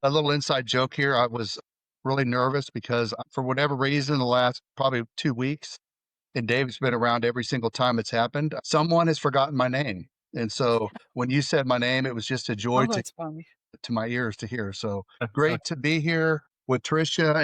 A little inside joke here. I was really nervous because for whatever reason, the last probably 2 weeks, and Dave's been around every single time it's happened, someone has forgotten my name. And so when you said my name, it was just a joy Oh, that's funny. to my ears to hear. So great to be here with Tricia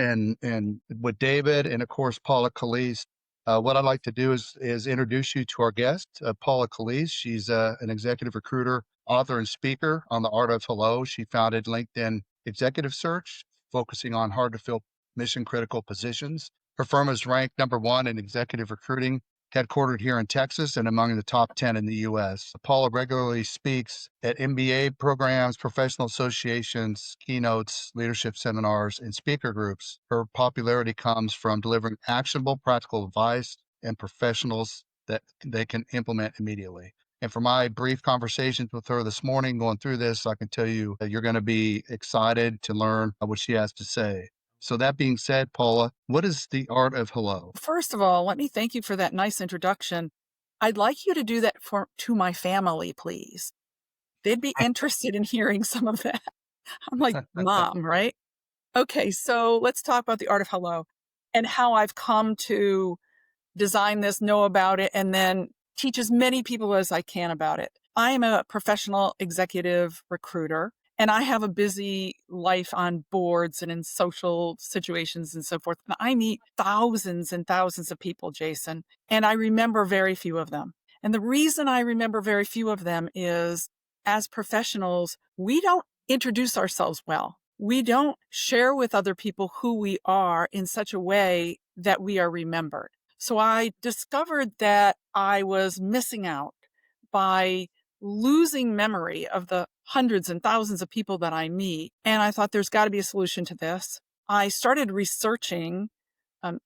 and with David and of course Paula Calise. What I'd like to do is introduce you to our guest, Paula Calise. She's an executive recruiter, author, and speaker on the art of hello. She founded LinkedIn Executive Search, focusing on hard to fill mission critical positions. Her firm is ranked number one in executive recruiting, headquartered here in Texas and among the top 10 in the U.S. Paula regularly speaks at MBA programs, professional associations, keynotes, leadership seminars, and speaker groups. Her popularity comes from delivering actionable, practical advice and professionals that they can implement immediately. And for my brief conversations with her this morning, going through this, I can tell you that you're going to be excited to learn what she has to say. So that being said, Paula, what is the art of hello? First of all, let me thank you for that nice introduction. I'd like you to do that to my family, please. They'd be interested in hearing some of that. I'm like, Mom, right? Okay, so let's talk about the art of hello and how I've come to design this, know about it, and then teach as many people as I can about it. I am a professional executive recruiter, and I have a busy life on boards and in social situations and so forth. And I meet thousands and thousands of people, Jason, and I remember very few of them. And the reason I remember very few of them is as professionals, we don't introduce ourselves well. We don't share with other people who we are in such a way that we are remembered. So I discovered that I was missing out by losing memory of the hundreds and thousands of people that I meet. And I thought there's got to be a solution to this. I started researching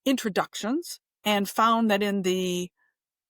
introductions and found that in the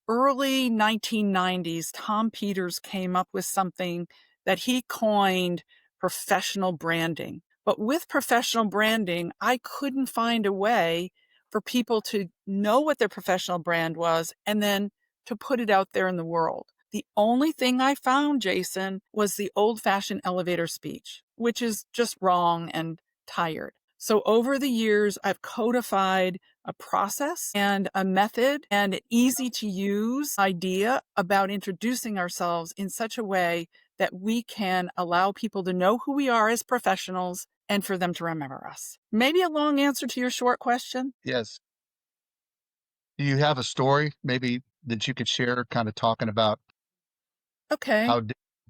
early 1990s, Tom Peters came up with something that he coined professional branding. But with professional branding, I couldn't find a way for people to know what their professional brand was and then to put it out there in the world. The only thing I found, Jason, was the old-fashioned elevator speech, which is just wrong and tired. So over the years, I've codified a process and a method and an easy to use idea about introducing ourselves in such a way that we can allow people to know who we are as professionals and for them to remember us. Maybe a long answer to your short question? Yes. Do you have a story maybe that you could share, kind of talking about Okay. how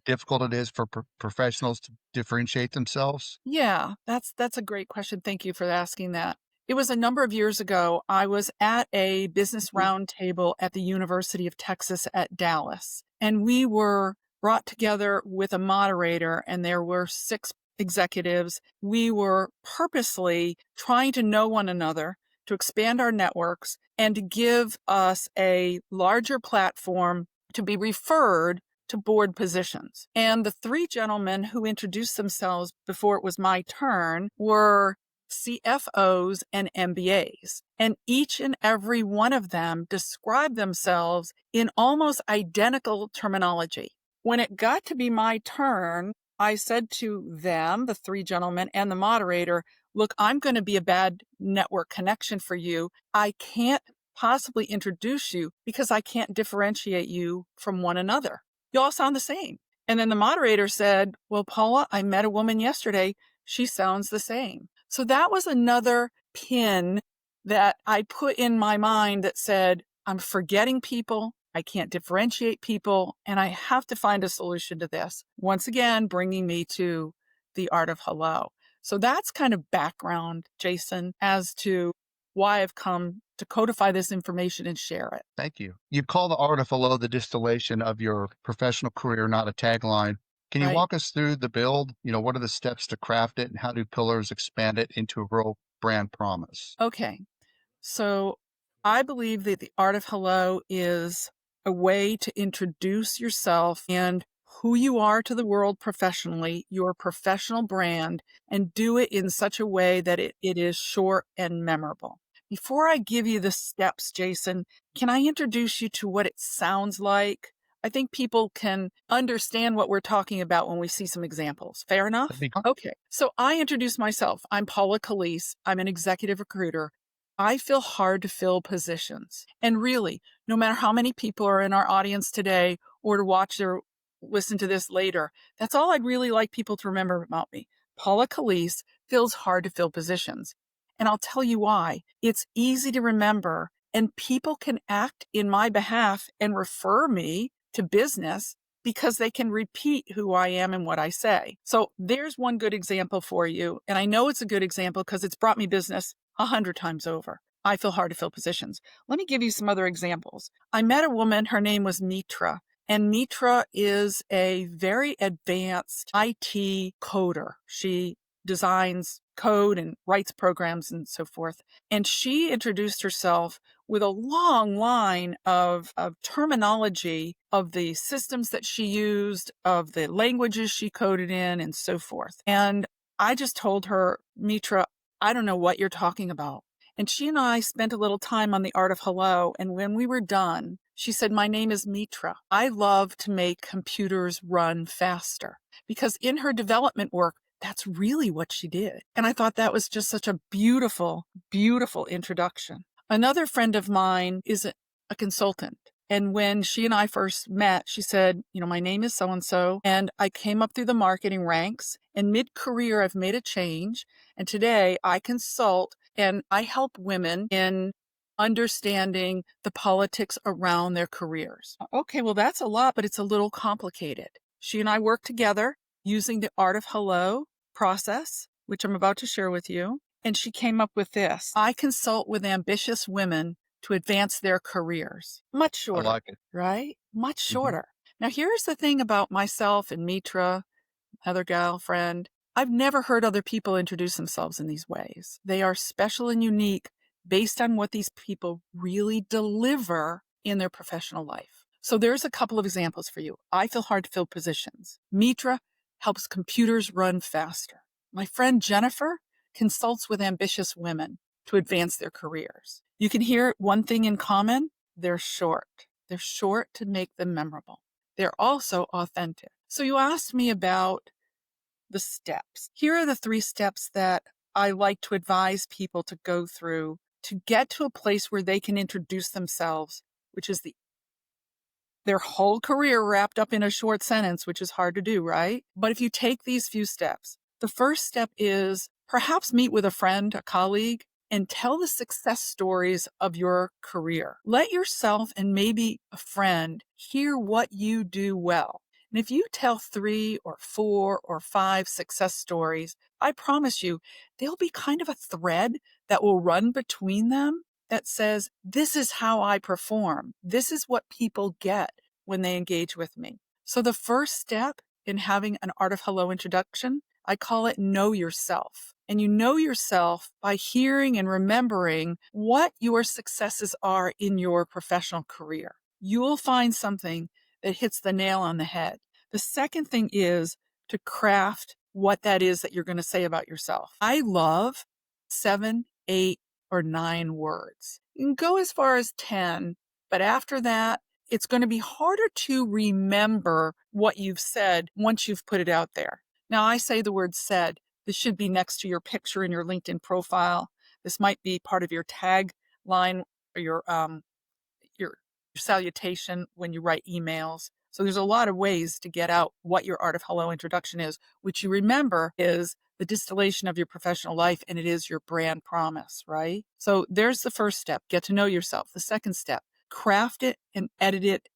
difficult it is for professionals to differentiate themselves? Yeah, that's a great question. Thank you for asking that. It was a number of years ago. I was at a business roundtable at the University of Texas at Dallas, and we were brought together with a moderator, and there were 6 executives. We were purposely trying to know one another, to expand our networks, and to give us a larger platform to be referred to board positions. And the 3 gentlemen who introduced themselves before it was my turn were CFOs and MBAs. And each and every one of them described themselves in almost identical terminology. When it got to be my turn, I said to them, the 3 gentlemen and the moderator, look, I'm going to be a bad network connection for you. I can't possibly introduce you because I can't differentiate you from one another. You all sound the same. And then the moderator said, well, Paula, I met a woman yesterday. She sounds the same. So that was another pin that I put in my mind that said, I'm forgetting people. I can't differentiate people. And I have to find a solution to this. Once again, bringing me to the art of hello. So that's kind of background, Jason, as to why I've come to codify this information and share it. Thank you. You call the art of hello the distillation of your professional career, not a tagline. Can you Right. walk us through the build? What are the steps to craft it and how do pillars expand it into a real brand promise? Okay. So I believe that the art of hello is a way to introduce yourself and who you are to the world professionally, your professional brand, and do it in such a way that it is short and memorable. Before I give you the steps, Jason, can I introduce you to what it sounds like I think people can understand what we're talking about when we see some examples. Fair That'd enough? be great. Okay. So I introduce myself. I'm Paula Calise. I'm an executive recruiter. I fill hard to fill positions. And really, no matter how many people are in our audience today or to watch or listen to this later, that's all I'd really like people to remember about me. Paula Calise fills hard to fill positions. And I'll tell you why. It's easy to remember, and people can act in my behalf and refer me to business because they can repeat who I am and what I say. So there's one good example for you. And I know it's a good example because it's brought me business 100 times over. I fill hard to fill positions. Let me give you some other examples. I met a woman, her name was Mitra. And Mitra is a very advanced IT coder. She designs code and writes programs and so forth. And she introduced herself with a long line of terminology of the systems that she used, of the languages she coded in, and so forth. And I just told her, Mitra, I don't know what you're talking about. And she and I spent a little time on the art of hello. And when we were done, she said, my name is Mitra. I love to make computers run faster. Because in her development work, that's really what she did. And I thought that was just such a beautiful, beautiful introduction. Another friend of mine is a consultant. And when she and I first met, she said, my name is so-and-so, and I came up through the marketing ranks, and mid-career, I've made a change. And today I consult and I help women in understanding the politics around their careers. Okay, well, that's a lot, but it's a little complicated. She and I work together using the art of hello process, which I'm about to share with you. And she came up with this. I consult with ambitious women to advance their careers. Much I shorter, like it. right? Much Mhm. shorter. Now, here's the thing about myself and Mitra, other gal friend. I've never heard other people introduce themselves in these ways. They are special and unique based on what these people really deliver in their professional life. So there's a couple of examples for you. I fill hard to fill positions. Mitra helps computers run faster. My friend Jennifer consults with ambitious women to advance their careers. You can hear one thing in common. They're short. They're short to make them memorable. They're also authentic. So you asked me about the steps. Here are the 3 steps that I like to advise people to go through to get to a place where they can introduce themselves, which is their whole career wrapped up in a short sentence, which is hard to do, right? But if you take these few steps, the first step is perhaps meet with a friend, a colleague, and tell the success stories of your career. Let yourself and maybe a friend hear what you do well. And if you tell 3 or 4 or 5 success stories, I promise you, there'll be kind of a thread that will run between them that says, this is how I perform. This is what people get when they engage with me. So the first step in having an art of hello introduction, I call it know yourself. And you know yourself by hearing and remembering what your successes are in your professional career. You'll find something that hits the nail on the head. The second thing is to craft what that is that you're going to say about yourself. I love 7, 8, or 9 words. You can go as far as 10, but after that, it's going to be harder to remember what you've said once you've put it out there. Now, I say the word said. This should be next to your picture in your LinkedIn profile. This might be part of your tagline or your salutation when you write emails. So there's a lot of ways to get out what your art of hello introduction is, which you remember is the distillation of your professional life, and it is your brand promise, right? So there's the first step, get to know yourself. The second step, craft it and edit it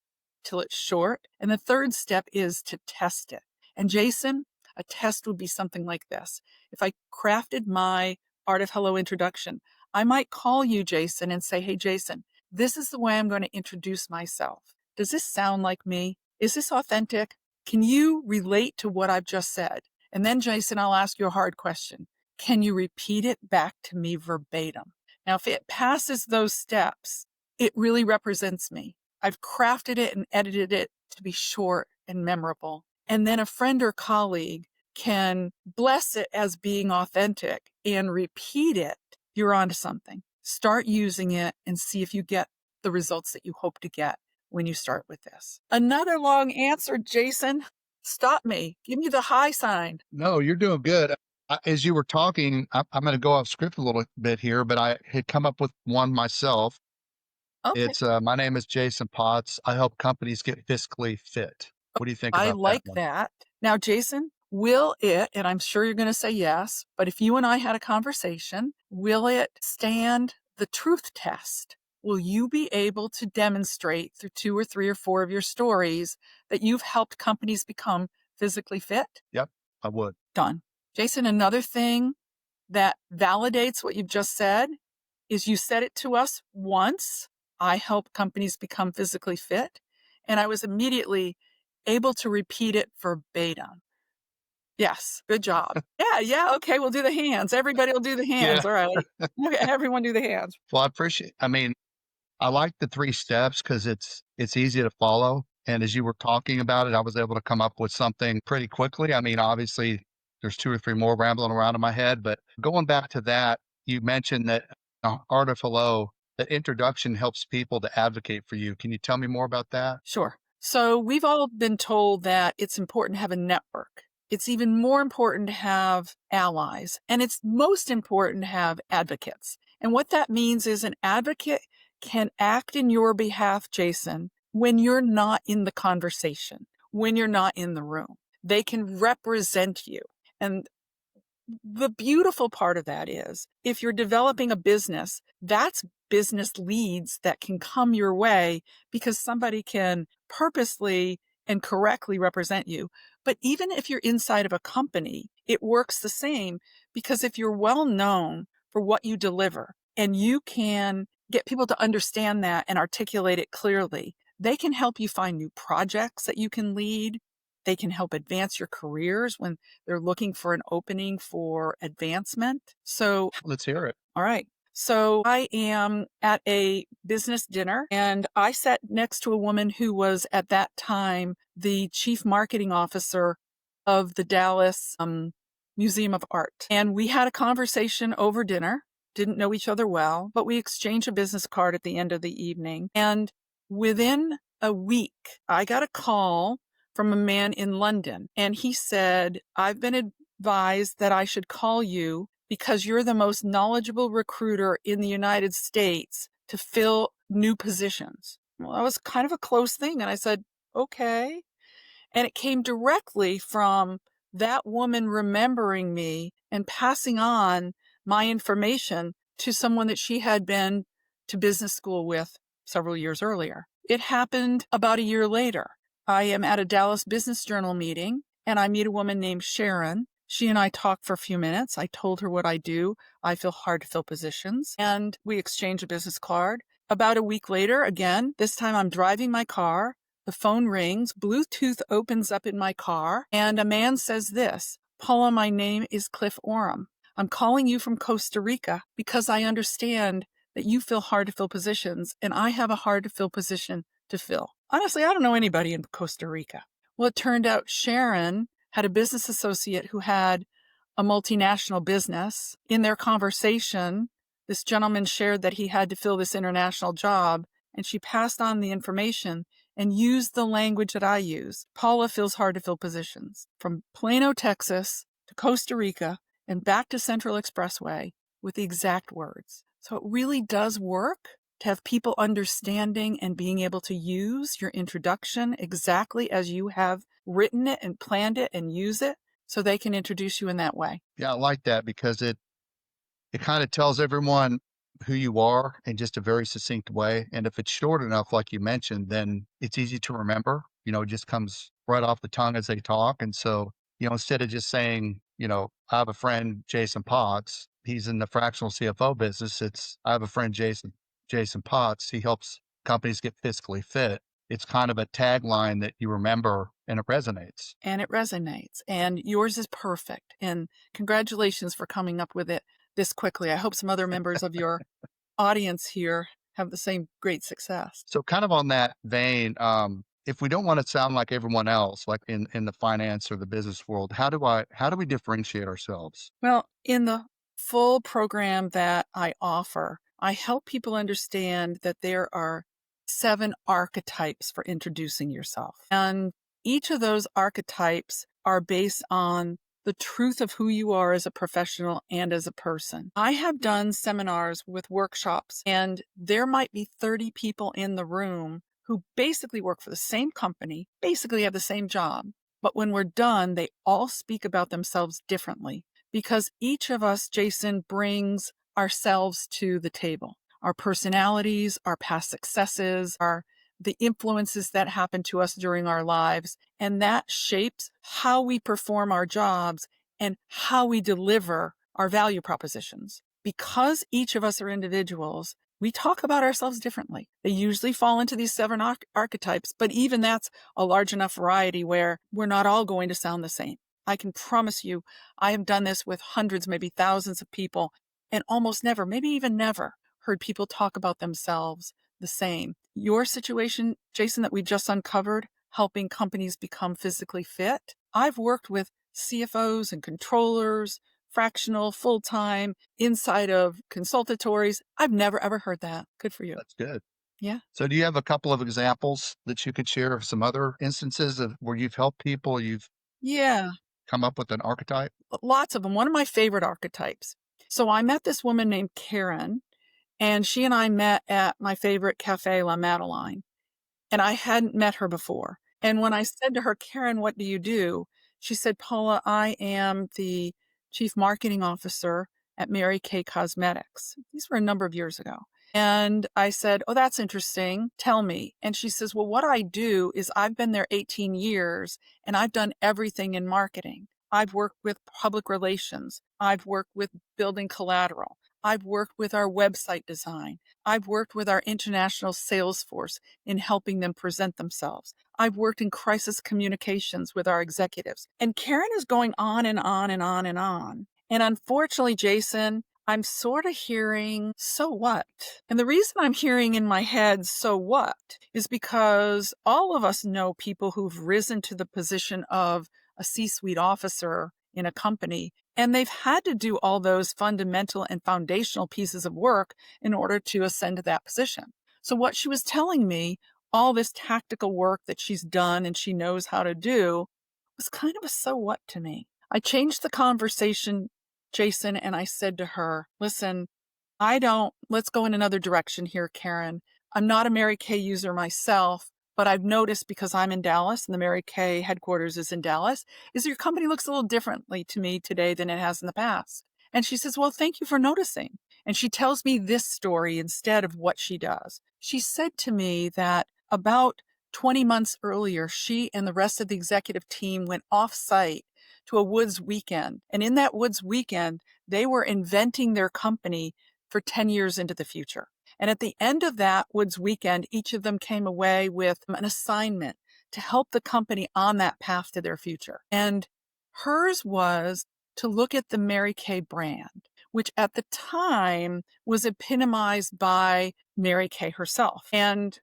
till it's short. And the third step is to test it. And Jason, a test would be something like this. If I crafted my art of hello introduction, I might call you, Jason, and say, hey, Jason, this is the way I'm going to introduce myself. Does this sound like me? Is this authentic? Can you relate to what I've just said? And then, Jason, I'll ask you a hard question. Can you repeat it back to me verbatim? Now, if it passes those steps, it really represents me. I've crafted it and edited it to be short and memorable. And then a friend or colleague can bless it as being authentic and repeat it. You're onto something. Start using it and see if you get the results that you hope to get when you start with this. Another long answer, Jason. Stop me. Give me the high sign. No, you're doing good. As you were talking, I'm going to go off script a little bit here, but I had come up with one myself. Okay. It's my name is Jason Potts. I help companies get fiscally fit. What do you think I about that like one? that. Now, Jason, will it, and I'm sure you're going to say yes, but if you and I had a conversation, will it stand the truth test? Will you be able to demonstrate through 2 or 3 or 4 of your stories that you've helped companies become physically fit? Yep, I would. Done. Jason, another thing that validates what you've just said is you said it to us once. I help companies become physically fit. And I was immediately able to repeat it verbatim. Yes, good job. Yeah, yeah. Okay, we'll do the hands. Everybody will do the Yeah. hands. All right. Okay, everyone do the hands. Well, I mean, I like the 3 steps because it's easy to follow, and as you were talking about it, I was able to come up with something pretty quickly. I mean, obviously, there's 2 or 3 more rambling around in my head, but going back to that, you mentioned that, Art of Hello, that introduction helps people to advocate for you. Can you tell me more about that? Sure. So we've all been told that it's important to have a network. It's even more important to have allies, and it's most important to have advocates. And what that means is an advocate can act in your behalf, Jason, when you're not in the conversation, when you're not in the room. They can represent you. And the beautiful part of that is if you're developing a business, that's business leads that can come your way because somebody can purposely and correctly represent you. But even if you're inside of a company, it works the same because if you're well known for what you deliver and you can get people to understand that and articulate it clearly, they can help you find new projects that you can lead. They can help advance your careers when they're looking for an opening for advancement. So, Let's hear it. all right. So I am at a business dinner and I sat next to a woman who was at that time the chief marketing officer of the Dallas Museum of Art. And we had a conversation over dinner, didn't know each other well, but we exchanged a business card at the end of the evening. And within a week, I got a call from a man in London. And he said, I've been advised that I should call you because you're the most knowledgeable recruiter in the United States to fill new positions. Well, that was kind of a close thing. And I said, okay. And it came directly from that woman remembering me and passing on my information to someone that she had been to business school with several years earlier. It happened about a year later. I am at a Dallas Business Journal meeting and I meet a woman named Sharon. She and I talk for a few minutes. I told her what I do. I fill hard to fill positions and we exchange a business card. About a week later, again, this time I'm driving my car. The phone rings, Bluetooth opens up in my car, and a man says this, Paula, my name is Cliff Oram. I'm calling you from Costa Rica because I understand that you fill hard to fill positions, and I have a hard to fill position to fill. Honestly, I don't know anybody in Costa Rica. Well, it turned out Sharon had a business associate who had a multinational business. In their conversation, this gentleman shared that he had to fill this international job, and she passed on the information and used the language that I use. Paula fills hard to fill positions from Plano, Texas to Costa Rica and back to Central Expressway with the exact words. So it really does work to have people understanding and being able to use your introduction exactly as you have written it and planned it and use it so they can introduce you in that way. Yeah, I like that because it kind of tells everyone who you are in just a very succinct way. And if it's short enough, like you mentioned, then it's easy to remember. It just comes right off the tongue as they talk. And so, instead of just saying, I have a friend, Jason Potts, he's in the fractional CFO business. It's, I have a friend, Jason Potts. He helps companies get fiscally fit. It's kind of a tagline that you remember and it resonates. And it resonates. And yours is perfect. And congratulations for coming up with it this quickly. I hope some other members of your audience here have the same great success. So kind of on that vein, if we don't want to sound like everyone else, like in the finance or the business world, how do we differentiate ourselves? Well, in the full program that I offer, I help people understand that there are 7 archetypes for introducing yourself. And each of those archetypes are based on the truth of who you are as a professional and as a person. I have done seminars with workshops, and there might be 30 people in the room who basically work for the same company, basically have the same job. But when we're done, they all speak about themselves differently because each of us, Jason, brings ourselves to the table. Our personalities, our past successes, the influences that happen to us during our lives, and that shapes how we perform our jobs and how we deliver our value propositions. Because each of us are individuals, we talk about ourselves differently. They usually fall into these 7 archetypes, but even that's a large enough variety where we're not all going to sound the same. I can promise you, I have done this with hundreds, maybe thousands of people, and almost never, maybe even never, heard people talk about themselves the same. Your situation, Jason, that we just uncovered, helping companies become physically fit. I've worked with CFOs and controllers, fractional, full-time, inside of consultatories. I've never, ever heard that. Good for you. That's good. Yeah. So do you have a couple of examples that you could share of some other instances of where you've helped people, you've Yeah. come up with an archetype? Lots of them. One of my favorite archetypes. So I met this woman named Karen, and she and I met at my favorite cafe, La Madeleine. And I hadn't met her before. And when I said to her, Karen, what do you do? She said, Paula, I am the chief marketing officer at Mary Kay Cosmetics. These were a number of years ago. And I said, oh, that's interesting. Tell me. And she says, well, what I do is I've been there 18 years and I've done everything in marketing. I've worked with public relations. I've worked with building collateral. I've worked with our website design. I've worked with our international sales force in helping them present themselves. I've worked in crisis communications with our executives. And Karen is going on and on and on and on. And unfortunately, Jason, I'm sort of hearing, so what? And the reason I'm hearing in my head, so what, is because all of us know people who've risen to the position of a C-suite officer in a company, and they've had to do all those fundamental and foundational pieces of work in order to ascend to that position. So what she was telling me, all this tactical work that she's done and she knows how to do, was kind of a so what to me. I changed the conversation, Jason, and I said to her, listen, let's go in another direction here, Karen. I'm not a Mary Kay user myself, but I've noticed because I'm in Dallas and the Mary Kay headquarters is in Dallas, is your company looks a little differently to me today than it has in the past. And she says, well, thank you for noticing. And she tells me this story instead of what she does. She said to me that about 20 months earlier, she and the rest of the executive team went off site to a woods weekend. And in that woods weekend, they were inventing their company for 10 years into the future. And at the end of that woods weekend, each of them came away with an assignment to help the company on that path to their future. And hers was to look at the Mary Kay brand, which at the time was epitomized by Mary Kay herself. And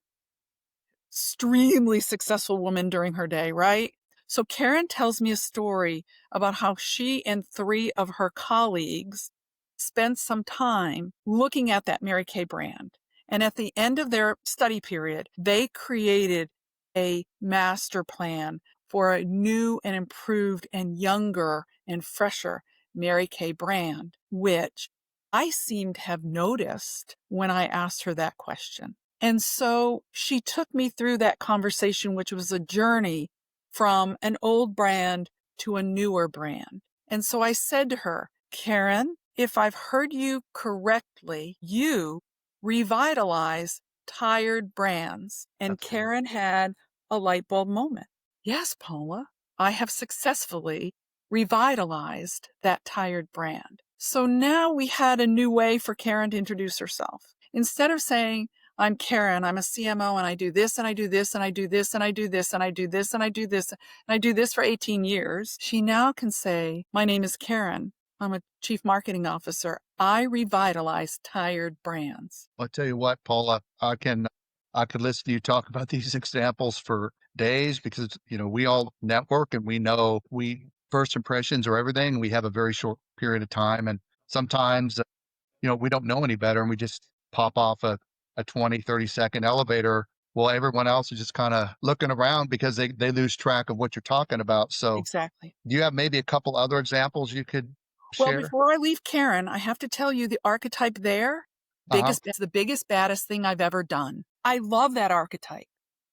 extremely successful woman during her day, right? So Karen tells me a story about how she and 3 of her colleagues spent some time looking at that Mary Kay brand. And at the end of their study period, they created a master plan for a new and improved and younger and fresher Mary Kay brand, which I seem to have noticed when I asked her that question. And so she took me through that conversation, which was a journey from an old brand to a newer brand. And so I said to her, Karen, if I've heard you correctly, you revitalize tired brands. And That's good. Karen had a light bulb moment. Yes, Paula, I have successfully revitalized that tired brand. So now we had a new way for Karen to introduce herself. Instead of saying, I'm Karen, I'm a CMO, and I do this, and I do this, and I do this, and I do this, and I do this, and I do this, and I do this for 18 years, she now can say, my name is Karen. I'm a chief marketing officer. I revitalize tired brands. I'll tell you what, Paula, I could listen to you talk about these examples for days because, we all network and we know first impressions are everything. We have a very short period of time. And sometimes, we don't know any better and we just pop off a 20, 30-second elevator well, everyone else is just kind of looking around because they lose track of what you're talking about. So, Exactly. do you have maybe a couple other examples you could Well, share? before I leave Karen, I have to tell you the archetype there, Uh-huh. biggest, it's the biggest, baddest thing I've ever done. I love that archetype.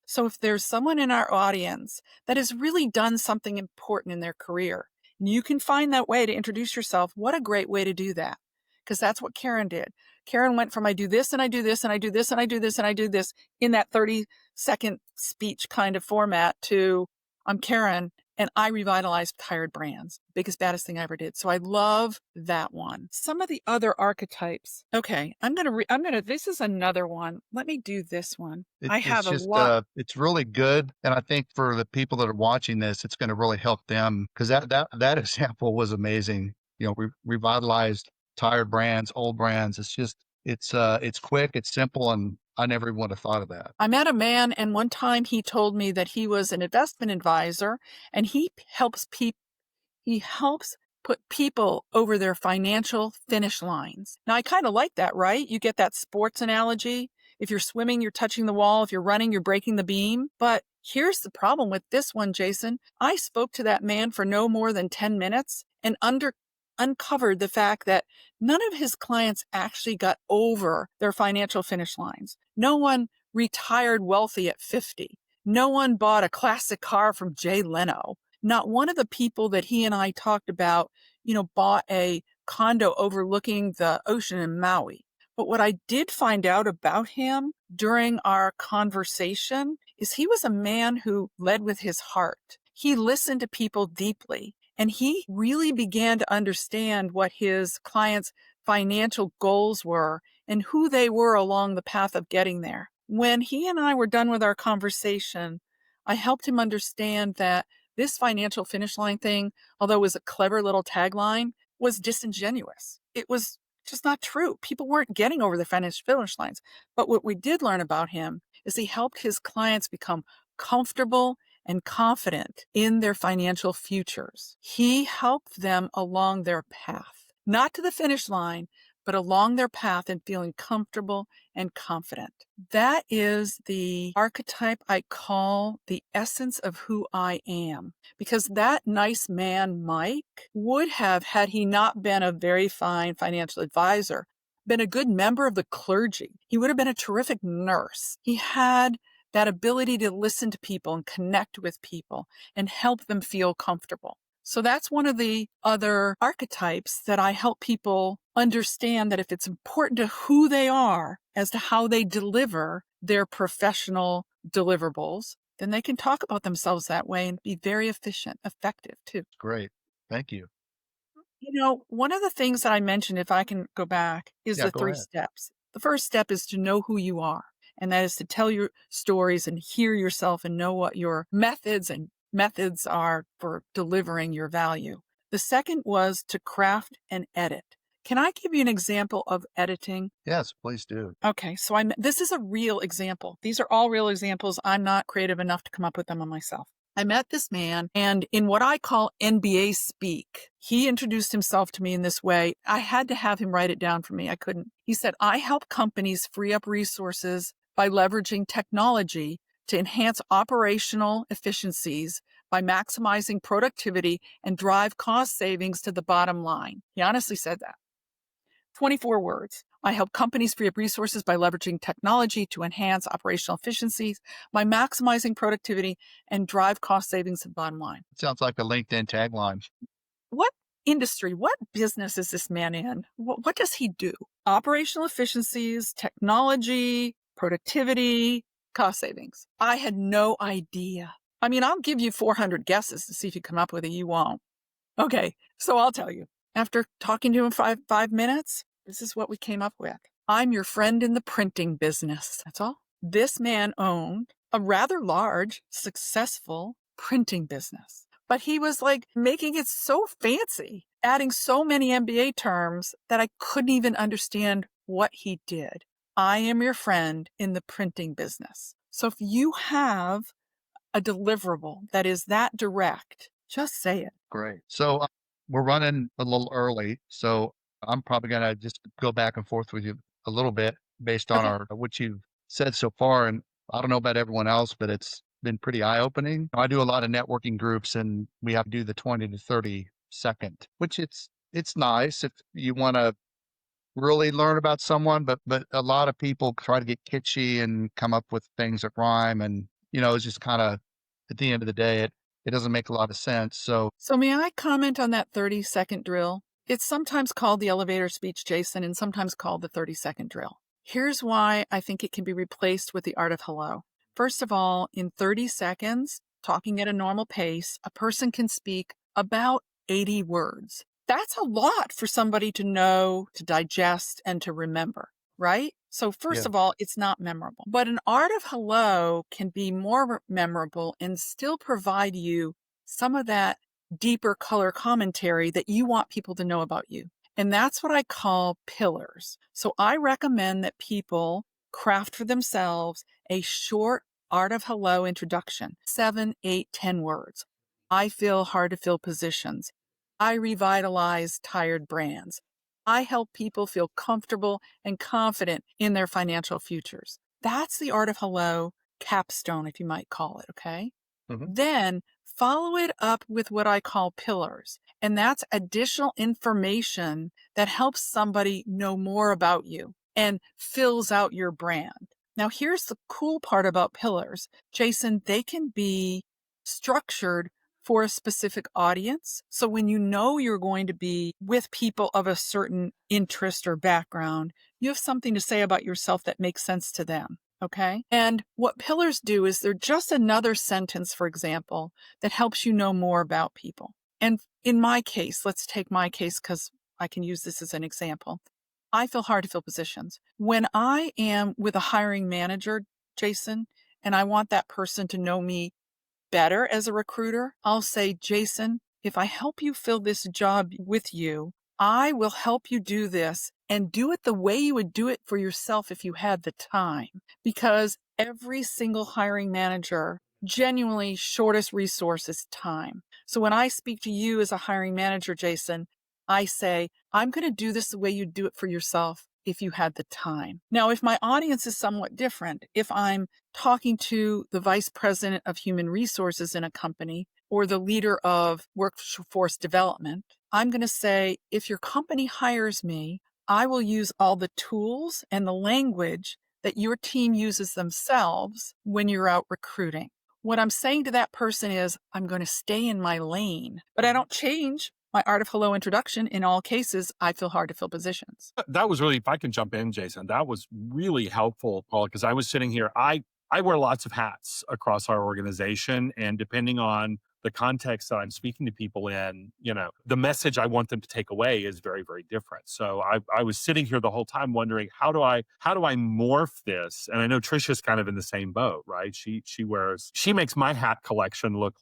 So if there's someone in our audience that has really done something important in their career, and you can find that way to introduce yourself, what a great way to do that. Because that's what Karen did. Karen went from I do this and I do this and I do this and I do this and I do this in that 30-second speech kind of format to I'm Karen and I revitalized tired brands. Biggest, baddest thing I ever did. So I love that one. Some of the other archetypes. Okay, this is another one. Let me do this one. I It's have a just, lot. it's really good, and I think for the people that are watching this, it's gonna really help them because that example was amazing. You know, revitalized tired brands, old brands. It's just it's quick, it's simple, and I never even would have thought of that. I met a man, and one time he told me that he was an investment advisor and he helps put people over their financial finish lines. Now, I kind of like that, right? You get that sports analogy. If you're swimming, you're touching the wall. If you're running, you're breaking the beam. But here's the problem with this one, Jason. I spoke to that man for no more than 10 minutes and uncovered the fact that none of his clients actually got over their financial finish lines. No one retired wealthy at 50. No one bought a classic car from Jay Leno. Not one of the people that he and I talked about, bought a condo overlooking the ocean in Maui. But what I did find out about him during our conversation is he was a man who led with his heart. He listened to people deeply and he really began to understand what his clients' financial goals were and who they were along the path of getting there. When he and I were done with our conversation, I helped him understand that this financial finish line thing, although it was a clever little tagline, was disingenuous. It was just not true. People weren't getting over the financial finish lines. But what we did learn about him is he helped his clients become comfortable and confident in their financial futures. He helped them along their path, not to the finish line, but along their path and feeling comfortable and confident. That is the archetype I call the essence of who I am. Because that nice man, Mike, would have, had he not been a very fine financial advisor, been a good member of the clergy. He would have been a terrific nurse. He had that ability to listen to people and connect with people and help them feel comfortable. So that's one of the other archetypes that I help people understand, that if it's important to who they are as to how they deliver their professional deliverables, then they can talk about themselves that way and be very efficient, effective too. Great. Thank you. One of the things that I mentioned, if I can go back, is Yeah, the go 3 ahead. steps. The first step is to know who you are, and that is to tell your stories and hear yourself and know what your methods are for delivering your value. The second was to craft and edit. Can I give you an example of editing? Yes, please do. Okay, so this is a real example. These are all real examples. I'm not creative enough to come up with them on myself. I met this man, and in what I call NBA speak, he introduced himself to me in this way. I had to have him write it down for me. I couldn't. He said, I help companies free up resources by leveraging technology to enhance operational efficiencies by maximizing productivity and drive cost savings to the bottom line. He honestly said that. 24 words. I help companies free up resources by leveraging technology to enhance operational efficiencies by maximizing productivity and drive cost savings to the bottom line. It sounds like a LinkedIn tagline. What industry, what business is this man in? What does he do? Operational efficiencies, technology, productivity, cost savings. I had no idea. I mean, I'll give you 400 guesses to see if you come up with it. You won't. Okay, so I'll tell you. After talking to him five minutes, this is what we came up with. I'm your friend in the printing business. That's all. This man owned a rather large, successful printing business. But he was like making it so fancy, adding so many MBA terms that I couldn't even understand what he did. I am your friend in the printing business. So if you have a deliverable that is that direct, just say it. Great. So we're running a little early, so I'm probably gonna just go back and forth with you a little bit based on Okay. our what you've said so far. And I don't know about everyone else, but it's been pretty eye-opening. I do a lot of networking groups, and we have to do the 20 to 30-second, which it's nice if you wanna really learn about someone, but a lot of people try to get kitschy and come up with things that rhyme, and, it's just kinda at the end of the day, it doesn't make a lot of sense, so So may I comment on that 30-second drill? It's sometimes called the elevator speech, Jason, and sometimes called the 30-second drill. Here's why I think it can be replaced with the art of hello. First of all, in 30 seconds, talking at a normal pace, a person can speak about 80 words. That's a lot for somebody to know, to digest, and to remember, right? So first yeah. of all, it's not memorable. But an art of hello can be more memorable and still provide you some of that deeper color commentary that you want people to know about you. And that's what I call pillars. So I recommend that people craft for themselves a short art of hello introduction, 7, 8, 10 words. I fill hard to fill positions. I revitalize tired brands. I help people feel comfortable and confident in their financial futures. That's the art of hello capstone, if you might call it, okay? Mhm. Then follow it up with what I call pillars. And that's additional information that helps somebody know more about you and fills out your brand. Now, here's the cool part about pillars. Jason, they can be structured for a specific audience. So when you know you're going to be with people of a certain interest or background, you have something to say about yourself that makes sense to them. Okay. And what pillars do is they're just another sentence, for example, that helps you know more about people. And in my case, let's take my case because I can use this as an example. I fill hard to fill positions. When I am with a hiring manager, Jason, and I want that person to know me better as a recruiter, I'll say, Jason, if I help you fill this job with you, I will help you do this and do it the way you would do it for yourself if you had the time. Because every single hiring manager genuinely shortest resource is time. So when I speak to you as a hiring manager, Jason, I say, I'm going to do this the way you do it for yourself if you had the time. Now, if my audience is somewhat different, if I'm talking to the vice president of human resources in a company or the leader of workforce development, I'm going to say, if your company hires me, I will use all the tools and the language that your team uses themselves when you're out recruiting. What I'm saying to that person is, I'm going to stay in my lane, but I don't change my art of hello introduction. In all cases, I feel hard to fill positions. That was really, if I can jump in, Jason, that was really helpful, Paul, because I was sitting here. I wear lots of hats across our organization, and depending on the context that I'm speaking to people in, the message I want them to take away is very, very different. So I was sitting here the whole time wondering, how do I morph this? And I know Trisha's kind of in the same boat, right? She makes my hat collection look.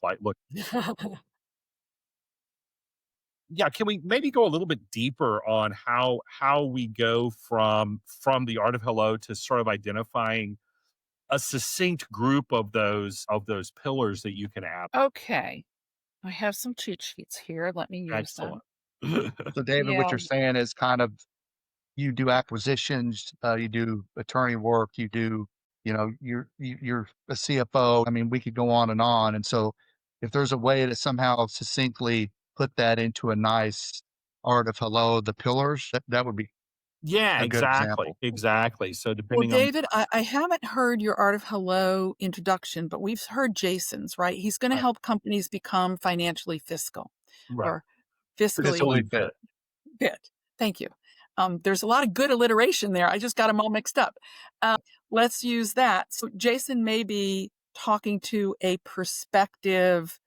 Yeah, can we maybe go a little bit deeper on how we go from the art of hello to sort of identifying a succinct group of those pillars that you can add? Okay. I have some cheat sheets here. Let me use them. Excellent. So, David, what Yeah. you're saying is kind of you do acquisitions, you do attorney work, you're a CFO. I mean, we could go on, and so if there's a way to somehow succinctly put that into a nice art of hello, the pillars, that would be Yeah, a good exactly, example. exactly. So Well, depending on David, I haven't heard your Art of Hello introduction, but we've heard Jason's, right? He's going to right, help companies become financially fiscal right, or fiscally Fiscally fiscally fit. fit. fit. Thank you. There's a lot of good alliteration there. I just got them all mixed up. Let's use that. So Jason may be talking to a prospective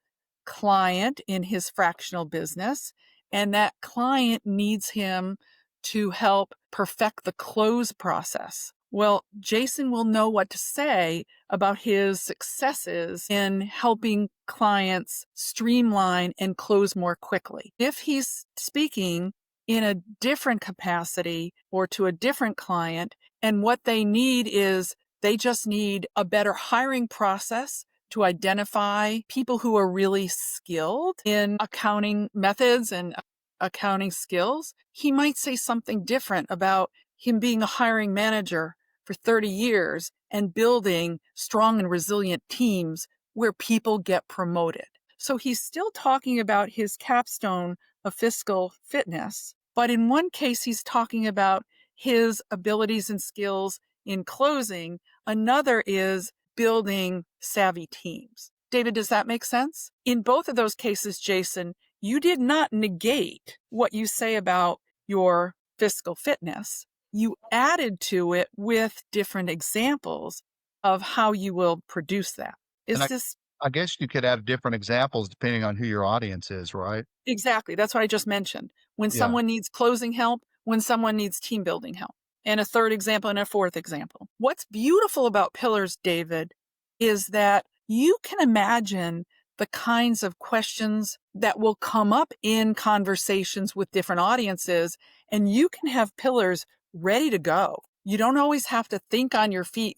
client in his fractional business, and that client needs him to help perfect the close process. Well, Jason will know what to say about his successes in helping clients streamline and close more quickly. If he's speaking in a different capacity or to a different client, and what they need is they just need a better hiring process to identify people who are really skilled in accounting methods and accounting skills, he might say something different about him being a hiring manager for 30 years and building strong and resilient teams where people get promoted. So he's still talking about his capstone of fiscal fitness, but in one case, he's talking about his abilities and skills in closing. Another is building savvy teams. David, does that make sense? In both of those cases, Jason, you did not negate what you say about your fiscal fitness. You added to it with different examples of how you will produce that. And Is this I guess you could have different examples depending on who your audience is, right? exactly? That's what I just mentioned. When Yeah. someone needs closing help, when someone needs team building help, and a third example and a fourth example. What's beautiful about pillars, David, is that you can imagine the kinds of questions that will come up in conversations with different audiences, and you can have pillars ready to go. You don't always have to think on your feet,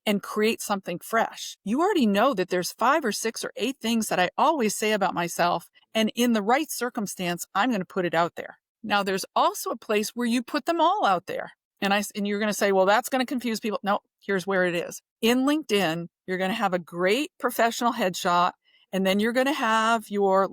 and create something fresh. You already know that there's 5 or 6 or 8 things that I always say about myself, and in the right circumstance, I'm going to put it out there. Now, there's also a place where you put them all out there. And you're going to say, well, that's going to confuse people. No, here's where it is. In LinkedIn, you're going to have a great professional headshot, and then you're going to have your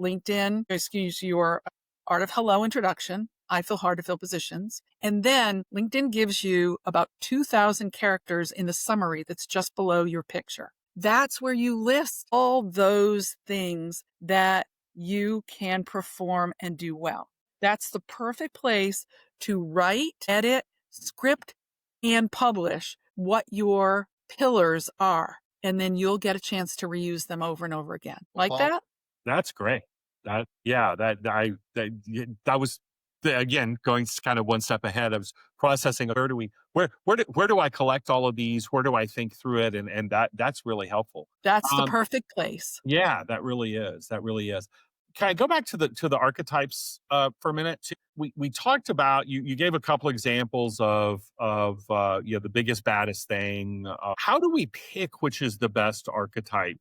your Art of Hello introduction. I feel hard to fill positions. And then LinkedIn gives you about 2,000 characters in the summary that's just below your picture. That's where you list all those things that you can perform and do well. That's the perfect place to write, edit, script, and publish what your pillars are. And then you'll get a chance to reuse them over and over again. Like Paul? that? That's great. That was again going kind of one step ahead. I was processing where do I collect all of these? Where do I think through it? And that's really helpful. That's the perfect place. Yeah, that really is. That really is. Can I go back to the archetypes for a minute? We talked about you gave a couple examples of the biggest baddest thing. How do we pick which is the best archetype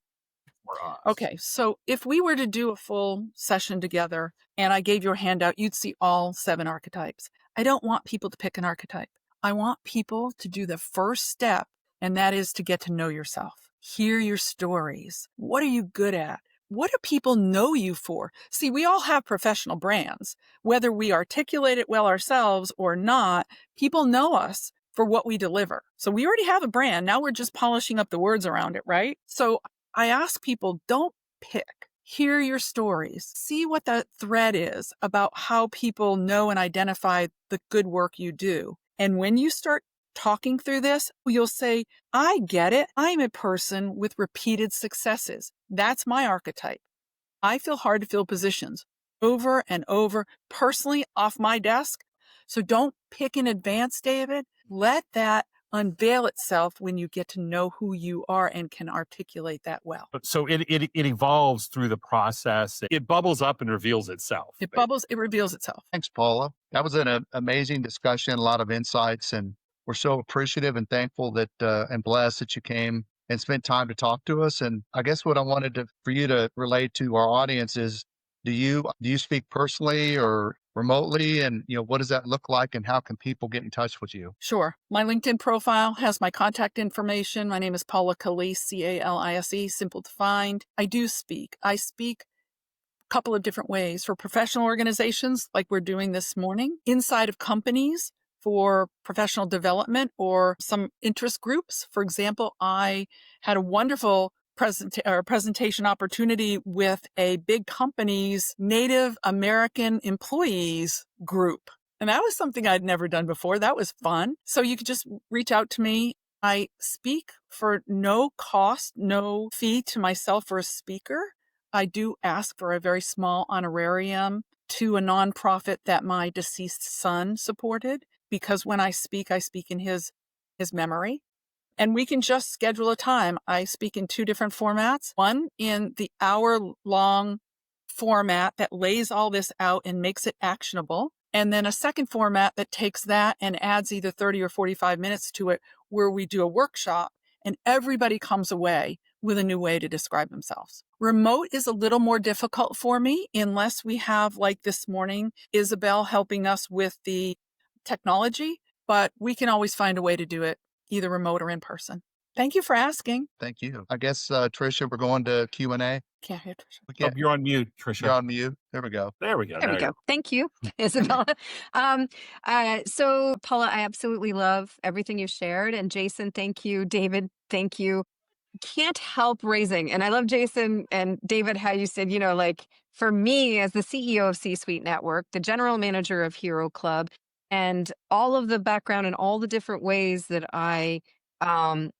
for us? Okay, so if we were to do a full session together and I gave you a handout, you'd see all 7 archetypes. I don't want people to pick an archetype. I want people to do the first step, and that is to get to know yourself. Hear your stories. What are you good at? What do people know you for? See, we all have professional brands. Whether we articulate it well ourselves or not, people know us for what we deliver. So we already have a brand. Now we're just polishing up the words around it, right? So I ask people, don't pick. Hear your stories. See what that thread is about how people know and identify the good work you do. And when you start talking through this, you'll say, I get it. I'm a person with repeated successes. That's my archetype. I feel hard to fill positions over and over, personally off my desk. So don't pick in advance, David. Let that unveil itself when you get to know who you are and can articulate that well. So it evolves through the process. It bubbles up and reveals itself. It reveals itself. Thanks, Paula. That was an amazing discussion, a lot of insights, and we're so appreciative and thankful that and blessed that you came and spent time to talk to us. And I guess what I wanted for you to relate to our audience is, do you speak personally or remotely, and what does that look like, and how can people get in touch with you? Sure. My LinkedIn profile has my contact information. My name is Paula Calise, Calise, simple to find. I do speak. I speak a couple of different ways for professional organizations like we're doing this morning, inside of companies for professional development or some interest groups. For example, I had a wonderful presentation opportunity with a big company's Native American employees group. And that was something I'd never done before. That was fun. So you could just reach out to me. I speak for no cost, no fee to myself or a speaker. I do ask for a very small honorarium to a nonprofit that my deceased son supported, because when I speak in his memory. And we can just schedule a time. I speak in 2 different formats. One in the hour-long format that lays all this out and makes it actionable. And then a second format that takes that and adds either 30 or 45 minutes to it, where we do a workshop and everybody comes away with a new way to describe themselves. Remote is a little more difficult for me unless we have, like this morning, Isabel helping us with the technology, but we can always find a way to do it either remote or in person. Thank you for asking. Thank you. I guess, Tricia, we're going to Q&A. Can't hear Tricia. We Oh, can't. you're on mute, You're Trisha. on mute. There we go. There we go. There we go. Thank you, Isabella. So Paula, I absolutely love everything you shared. And Jason, thank you. David, thank you. Can't help raising. And I love Jason and David, how you said, like for me as the CEO of C-Suite Network, the general manager of Hero Club, and all of the background and all the different ways that I um,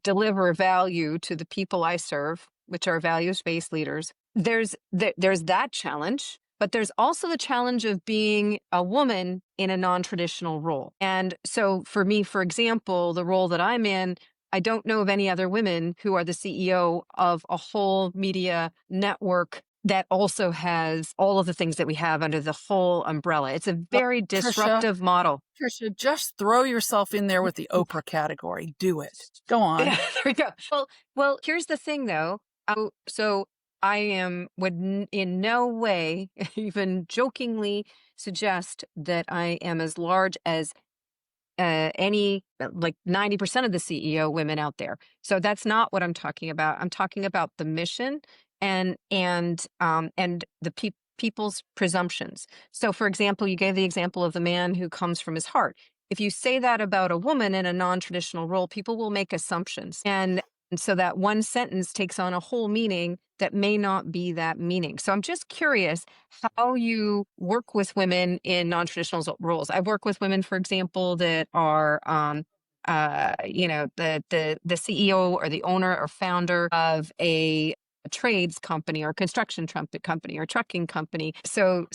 deliver value to the people I serve, which are values-based leaders, there's that challenge, but there's also the challenge of being a woman in a non-traditional role. And so for me, for example, the role that I'm in, I don't know of any other women who are the CEO of a whole media network that also has all of the things that we have under the whole umbrella. It's a very disruptive model. Trisha, just throw yourself in there with the Oprah category. Do it. Go on. Yeah, there we go. Well, here's the thing though. So I would in no way even jokingly suggest that I am as large as any like 90% of the CEO women out there. So that's not what I'm talking about. I'm talking about the mission and the people's presumptions. So for example, you gave the example of the man who comes from his heart. If you say that about a woman in a non-traditional role, people will make assumptions. And so that one sentence takes on a whole meaning that may not be that meaning. So I'm just curious how you work with women in non-traditional roles. I've worked with women, for example, that are, the CEO or the owner or founder of a trades company or construction company or trucking company. So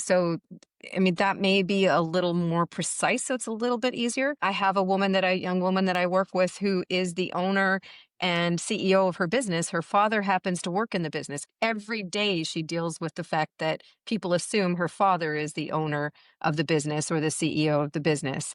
I mean, that may be a little more precise. So it's a little bit easier. I have a young woman that I work with who is the owner and CEO of her business. Her father happens to work in the business. Every day she deals with the fact that people assume her father is the owner of the business or the CEO of the business.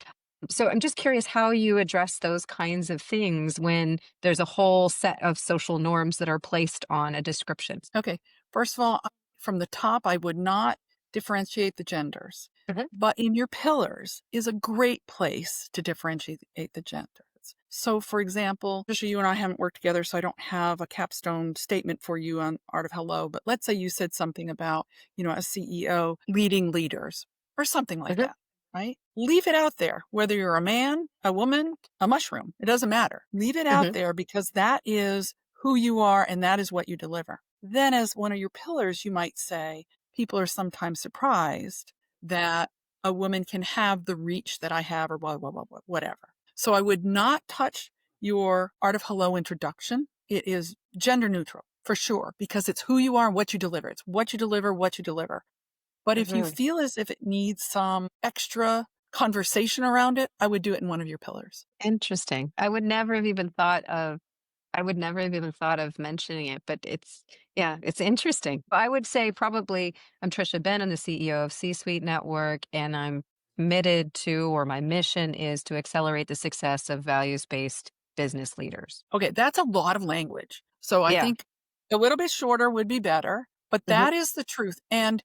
So I'm just curious how you address those kinds of things when there's a whole set of social norms that are placed on a description. Okay. First of all, from the top, I would not differentiate the genders. Mhm. But in your pillars is a great place to differentiate the genders. So, for example, Trisha, you and I haven't worked together, so I don't have a capstone statement for you on Art of Hello. But let's say you said something about, a CEO leading leaders or something like Mhm. that, right? Leave it out there, whether you're a man, a woman, a mushroom, it doesn't matter. Leave it out there because that is who you are and that is what you deliver. Then as one of your pillars, you might say, people are sometimes surprised that a woman can have the reach that I have or blah, blah, blah, blah, whatever. So I would not touch your Art of Hello introduction. It is gender neutral for sure, because it's who you are and what you deliver. It's what you deliver, what you deliver. But if you feel as if it needs some extra conversation around it, I would do it in one of your pillars. Interesting. I would never have even thought of mentioning it, but it's interesting. I would say probably I'm Trisha Ben. I'm the CEO of C-Suite Network, and I'm committed to, or my mission is to accelerate the success of values-based business leaders. Okay, that's a lot of language. So I think a little bit shorter would be better, but that is the truth. And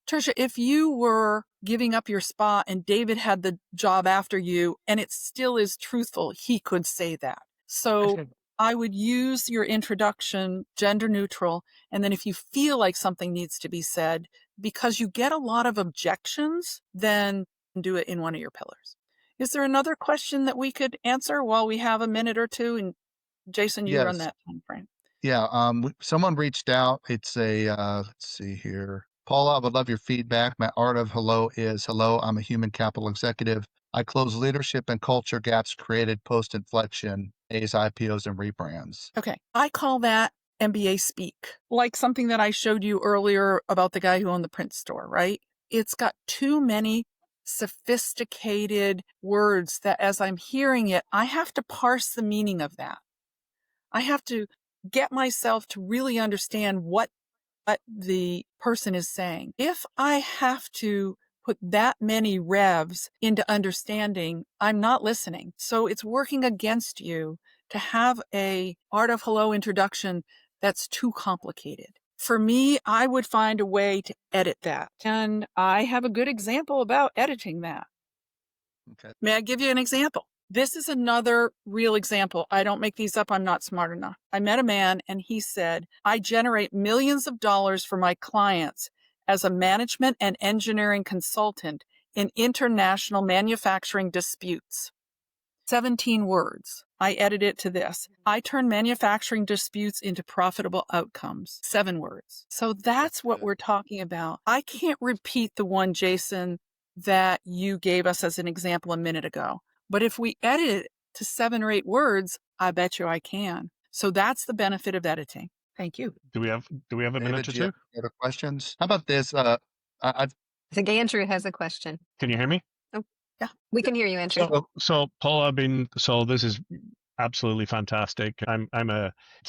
Trisha, if you were giving up your spot and David had the job after you and it still is truthful, he could say that. So I would use your introduction, gender neutral. And then if you feel like something needs to be said, because you get a lot of objections, then do it in one of your pillars. Is there another question that we could answer while we have a minute or two? And Jason, you run Yes. that time frame. Yeah. Someone reached out. It's let's see here. Paula, I would love your feedback. My Art of Hello is hello. I'm a human capital executive. I close leadership and culture gaps created post-inflection, A's, IPOs, and rebrands. Okay. I call that MBA speak, like something that I showed you earlier about the guy who owned the print store, right? It's got too many sophisticated words that as I'm hearing it, I have to parse the meaning of that. I have to get myself to really understand what the person is saying. If I have to put that many revs into understanding, I'm not listening. So it's working against you to have a Art of Hello introduction that's too complicated. For me, I would find a way to edit that. And I have a good example about editing that. Okay. May I give you an example? This is another real example. I don't make these up. I'm not smart enough. I met a man and he said, I generate millions of dollars for my clients as a management and engineering consultant in international manufacturing disputes. 17 words. I edit it to this. I turn manufacturing disputes into profitable outcomes. 7 words. So that's what we're talking about. I can't repeat the one, Jason, that you gave us as an example a minute ago. But if we edit it to 7 or 8 words, I bet you I can. So that's the benefit of editing. Thank you. Do we have a minute David, or do you have two? any other questions? How about this? I've I think Andrew has a question. Can you hear me? Oh, Yeah. we can hear you, Andrew. So Paula, this is absolutely fantastic.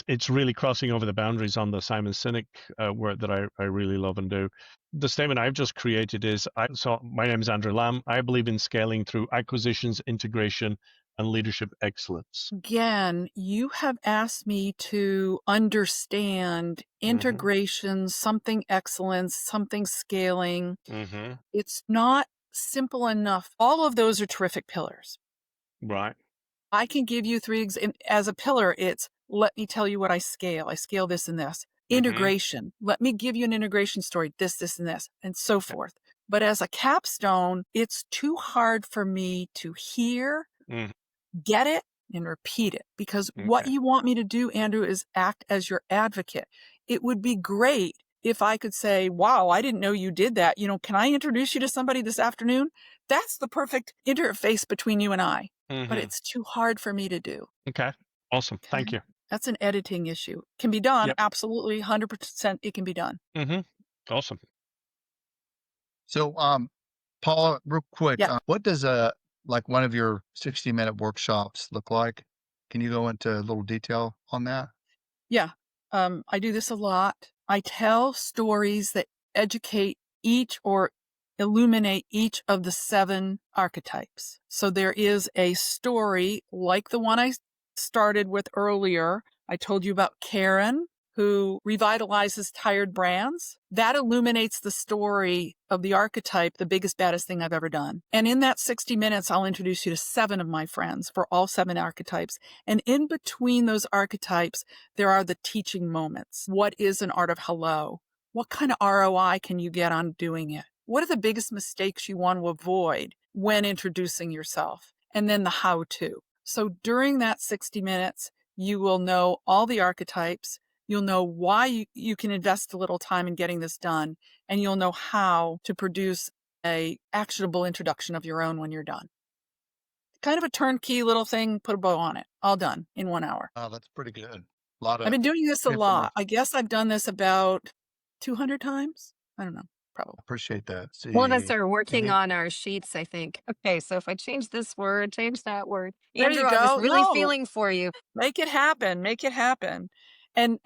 It's really crossing over the boundaries on the Simon Sinek work that I really love and do. The statement I've just created is, my name is Andrew Lamb. I believe in scaling through acquisitions, integration, and leadership excellence. Again, you have asked me to understand integration, something excellence, something scaling. Mm-hmm. It's not simple enough. All of those are terrific pillars. Right. I can give you 3 as a pillar. It's let me tell you what I scale. I scale this and this. Integration. Let me give you an integration story, this, and this, and so forth. But as a capstone, it's too hard for me to hear, get it, and repeat it, because what you want me to do, Andrew, is act as your advocate. It would be great if I could say, wow, I didn't know you did that. Can I introduce you to somebody this afternoon? That's the perfect interface between you and I. But it's too hard for me to do. Okay. Awesome. Thank you. That's an editing issue. Can be done. Yep. Absolutely. 100% it can be done. Awesome. So, Paula, real quick, Yeah. what does one of your 60-minute workshops look like? Can you go into a little detail on that? Yeah. I do this a lot. I tell stories that educate each or illuminate each of the 7 archetypes. So there is a story like the one I started with earlier. I told you about Karen, who revitalizes tired brands. That illuminates the story of the archetype, the biggest, baddest thing I've ever done. And in that 60 minutes, I'll introduce you to 7 of my friends for all 7 archetypes. And in between those archetypes, there are the teaching moments. What is an art of hello? What kind of ROI can you get on doing it? What are the biggest mistakes you want to avoid when introducing yourself? And then the how-to. So during that 60 minutes, you will know all the archetypes. You'll know why you can invest a little time in getting this done, and you'll know how to produce a actionable introduction of your own when you're done. Kind of a turnkey little thing, put a bow on it. All done in 1 hour. Oh, that's pretty good. A lot of I've been doing this a lot. I guess I've done this about 200 times. I don't know, probably. Appreciate that. One of us See, are working on our sheets, I think. Okay, so if I change this word, change that word. There Andrew, you I was go. really No, feeling for you. make it happen. Make it happen. And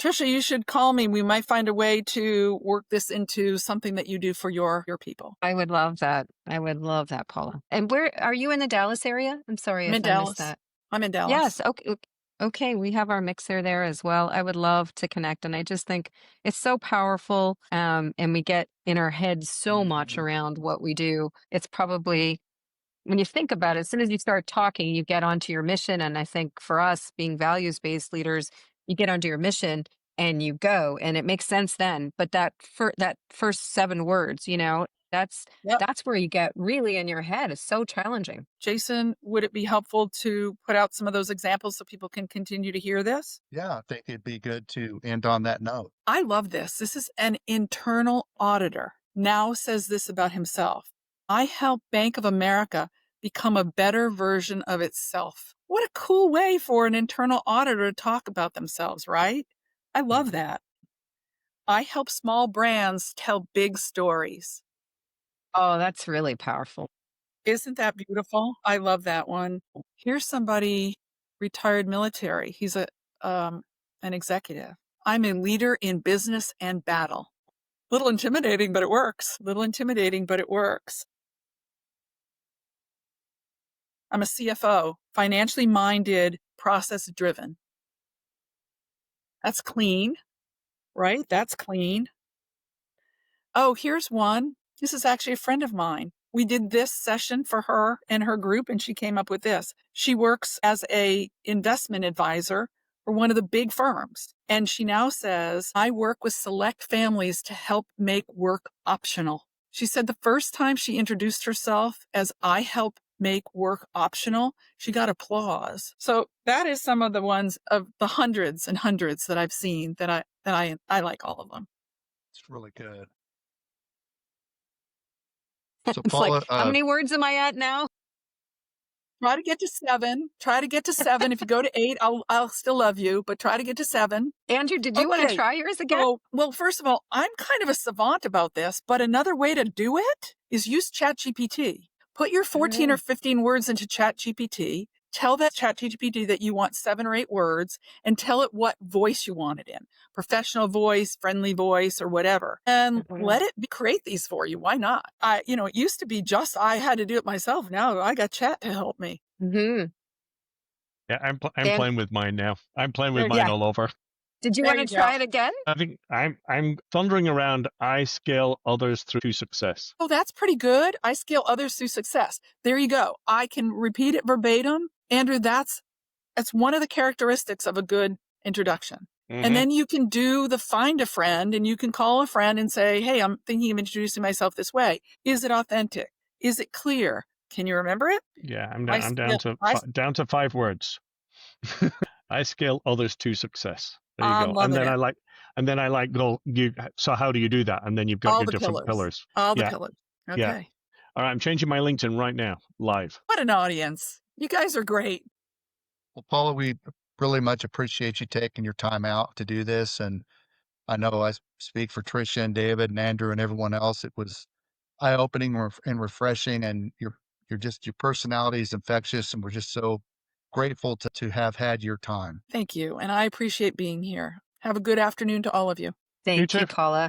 Trisha, you should call me. We might find a way to work this into something that you do for your people. I would love that. I would love that, Paula. And where are you in the Dallas area? I'm sorry I'm if in I missed Dallas. that. I'm in Dallas. Yes. Okay. Okay. We have our mixer there as well. I would love to connect. And I just think it's so powerful. And we get in our heads so much around what we do. It's probably, when you think about it, as soon as you start talking, you get onto your mission. And I think for us being values-based leaders, you get onto your mission and you go, and it makes sense then. But that first 7 words, that's where you get really in your head. It's so challenging. Jason, would it be helpful to put out some of those examples so people can continue to hear this? Yeah, I think it'd be good to end on that note. I love this. This is an internal auditor. Now says this about himself. I help Bank of America become a better version of itself. What a cool way for an internal auditor to talk about themselves, right? I love that. I help small brands tell big stories. Oh, that's really powerful. Isn't that beautiful? I love that one. Here's somebody retired military. He's an executive. I'm a leader in business and battle. Little intimidating, but it works. Little intimidating, but it works. I'm a CFO, financially minded, process driven. That's clean, right? That's clean. Oh, here's one. This is actually a friend of mine. We did this session for her and her group, and she came up with this. She works as a investment advisor for one of the big firms. And she now says, I work with select families to help make work optional. She said the first time she introduced herself as I help make work optional, she got applause. So that is some of the ones of the hundreds and hundreds that I've seen that I like all of them. It's really good. So It's like, Paula, how many words am I at now? Try to get to 7. Try to get to 7. If you go to 8, I'll still love you, but try to get to 7. Andrew, did you want to Okay. try yours again? So, well, first of all, I'm kind of a savant about this, but another way to do it is use ChatGPT. Put your 14 or 15 words into ChatGPT. Tell that ChatGPT that you want 7 or 8 words and tell it what voice you want it in. Professional voice, friendly voice, or whatever. And let it create these for you. Why not? It used to be just I had to do it myself. Now I got Chat to help me. Mm-hmm. Yeah, I'm Dan- playing with mine now. I'm playing with mine Yeah. all over. Did you There want to you try go. it again? I think I'm thundering around. I scale others through to success. Oh, that's pretty good. I scale others through success. There you go. I can repeat it verbatim. Andrew, that's one of the characteristics of a good introduction. And then you can do the find a friend and you can call a friend and say, hey, I'm thinking of introducing myself this way. Is it authentic? Is it clear? Can you remember it? Yeah, I'm I down scale- down to 5 words. I scale others to success. There you I'm go. loving And then it. I like go. So how do you do that? And then you've got All your the different pillars. All the Yeah, pillars. yeah. Okay. All right, I'm changing my LinkedIn right now, live. What an audience. You guys are great. well, Paula, we really much appreciate you taking your time out to do this. And I know I speak for Tricia and David and Andrew and everyone else. It was eye-opening and refreshing, and your personality is infectious, and we're just so grateful to have had your time. Thank you. And I appreciate being here. Have a good afternoon to all of you. Thank too. you, Paula.